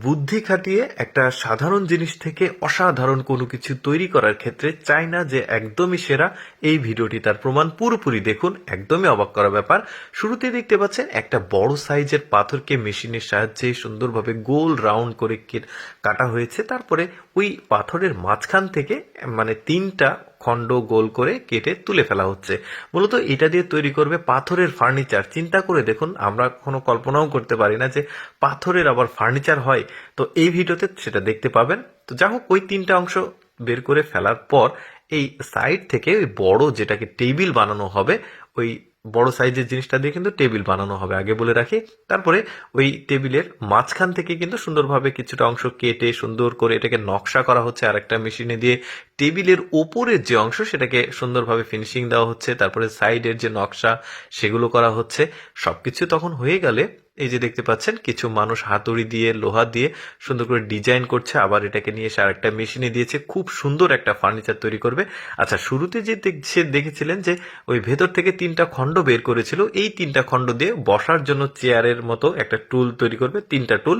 বুদ্ধি খাটিয়ে একটা সাধারণ জিনিস থেকে অসাধারণ কোনো কিছু তৈরি করার ক্ষেত্রে চায়না যে একদমই সেরা। এই ভিডিওটি তার প্রমাণ। পুরোপুরি দেখুন, একদমই অবাক করা ব্যাপার। শুরুতে দেখতে পাচ্ছেন একটা বড় সাইজের পাথরকে মেশিনের সাহায্যে সুন্দরভাবে গোল রাউন্ড করে কাটা হয়েছে। তারপরে ওই পাথরের মাঝখান থেকে মানে 3টা খণ্ড গোল করে কেটে তুলে ফেলা হচ্ছে। মূলত এটা দিয়ে তৈরি করবে পাথরের ফার্নিচার। চিন্তা করে দেখুন, আমরা কোনো কল্পনাও করতে পারি না যে পাথরের আবার ফার্নিচার হয়। তো এই ভিডিওতে সেটা দেখতে পাবেন। তো যা হোক, ওই 3টা অংশ বের করে ফেলার পর এই সাইড থেকে ওই বড় যেটাকে টেবিল বানানো হবে, ওই বড় সাইজের জিনিসটা দিয়ে কিন্তু টেবিল বানানো হবে, আগে বলে রাখি। তারপরে ওই টেবিলের মাঝখান থেকে কিন্তু সুন্দরভাবে কিছুটা অংশ কেটে সুন্দর করে এটাকে নকশা করা হচ্ছে আরেকটা মেশিনে দিয়ে। টেবিলের ওপরের যে অংশ সেটাকে সুন্দরভাবে ফিনিশিং দেওয়া হচ্ছে। তারপরে সাইডের যে নকশা সেগুলো করা হচ্ছে। সবকিছু তখন হয়ে গেলে এই যে দেখতে পাচ্ছেন কিছু মানুষ হাতুড়ি দিয়ে লোহা দিয়ে সুন্দর করে ডিজাইন করছে, আবার এটাকে নিয়ে এসে আরেকটা মেশিনে দিয়েছে। খুব সুন্দর একটা ফার্নিচার তৈরি করবে। আচ্ছা, শুরুতে যে দেখেছিলেন যে ওই ভেতর থেকে 3টা খণ্ড বের করেছিল, এই 3টা খণ্ড দিয়ে বসার জন্য চেয়ারের মতো একটা টুল তৈরি করবে, 3টা টুল।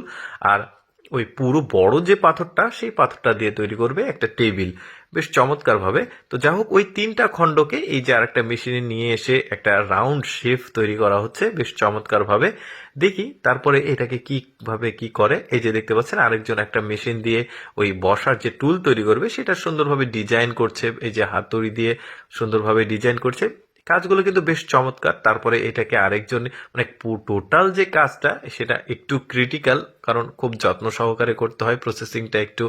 আর ওই পুরো বড় যে পাথরটা, সেই পাথরটা দিয়ে তৈরি করবে একটা টেবিল, বেশ চমৎকার ভাবে। তো যা হোক, ওই 3টা খণ্ডকে এই যে আরেকটা মেশিনে নিয়ে এসে একটা রাউন্ড শেপ তৈরি করা হচ্ছে বেশ চমৎকার ভাবে। দেখি তারপরে এটাকে কিভাবে কি করে। এই যে দেখতে পাচ্ছেন আরেকজন একটা মেশিন দিয়ে ওই বসার যে টুল তৈরি করবে সেটা সুন্দরভাবে ডিজাইন করছে, এই যে হাতুড়ি দিয়ে সুন্দরভাবে ডিজাইন করছে। কাজগুলো কিন্তু বেশ চমৎকার। তারপরে এটাকে আরেকজন মানে টোটাল যে কাজটা সেটা একটু ক্রিটিক্যাল, কারণ খুব যত্ন সহকারে করতে হয়। প্রসেসিংটা একটু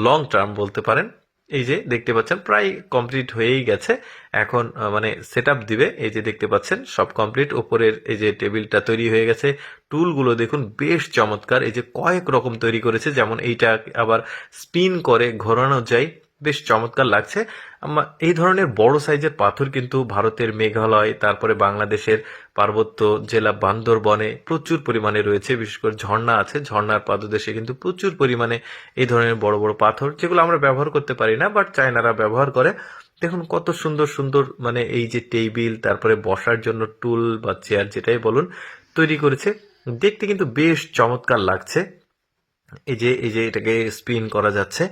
লং টার্ম বলতে পারেন। এই যে দেখতে পাচ্ছেন প্রায় কমপ্লিট হয়েই গেছে। এখন মানে সেট আপ দিবে। এই যে দেখতে পাচ্ছেন সব কমপ্লিট। ওপরের এই যে টেবিলটা তৈরি হয়ে গেছে। টুলগুলো দেখুন বেশ চমৎকার। এই যে কয়েক রকম তৈরি করেছে, যেমন এইটা আবার স্পিন করে ঘোরানো যায়, বেশ চমৎকার লাগছে। এই ধরনের বড় সাইজের পাথর কিন্তু ভারতের মেঘালয়, তারপরে বাংলাদেশের পার্বত্য জেলা বান্দরবনে প্রচুর পরিমাণে রয়েছে। বিশেষ করে ঝর্ণা আছে, ঝর্ণার পাদদেশে কিন্তু প্রচুর পরিমাণে এই ধরনের বড় বড় পাথর, যেগুলো আমরা ব্যবহার করতে পারি না, বাট চায়নারা ব্যবহার করে। দেখুন কত সুন্দর সুন্দর মানে এই যে টেবিল, তারপরে বসার জন্য টুল বা চেয়ার যেটাই বলুন তৈরি করেছে। দেখতে কিন্তু বেশ চমৎকার লাগছে। এই যে এটাকে স্পিন করা যাচ্ছে।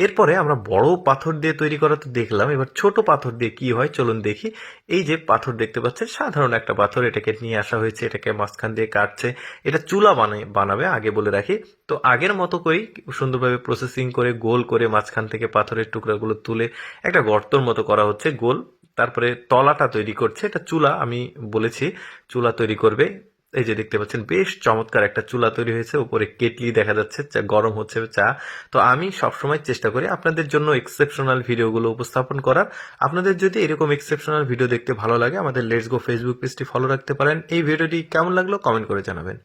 এরপরে আমরা বড় পাথর দিয়ে তৈরি করা তো দেখলাম, এবার ছোট পাথর দিয়ে কি হয় চলুন দেখি। এই যে পাথর দেখতে পাচ্ছেন, সাধারণ একটা পাথর, এটাকে নিয়ে আসা হয়েছে, এটাকে মাঝখান দিয়ে কাটছে। এটা চুলা বানাবে, আগে বলে রাখি। তো আগের মতো করেই সুন্দরভাবে প্রসেসিং করে গোল করে মাঝখান থেকে পাথরের টুকরাগুলো তুলে একটা গর্তর মতো করা হচ্ছে গোল। তারপরে তলাটা তৈরি করছে, এটা চুলা, আমি বলেছি চুলা তৈরি করবে। এই যে দেখতে পাচ্ছেন বেশ চমৎকার একটা চুলা তৈরি হয়েছে, উপরে কেটলি দেখা যাচ্ছে, গরম হচ্ছে চা। তো আমি সবসময় চেষ্টা করি আপনাদের জন্য এক্সেপশনাল ভিডিওগুলো উপস্থাপন করার। আপনাদের যদি এরকম এক্সেপশনাল ভিডিও দেখতে ভালো লাগে, আমাদের লেটস গো ফেসবুক পেজটি ফলো রাখতে পারেন। এই ভিডিওটি কেমন লাগলো কমেন্ট করে জানাবেন।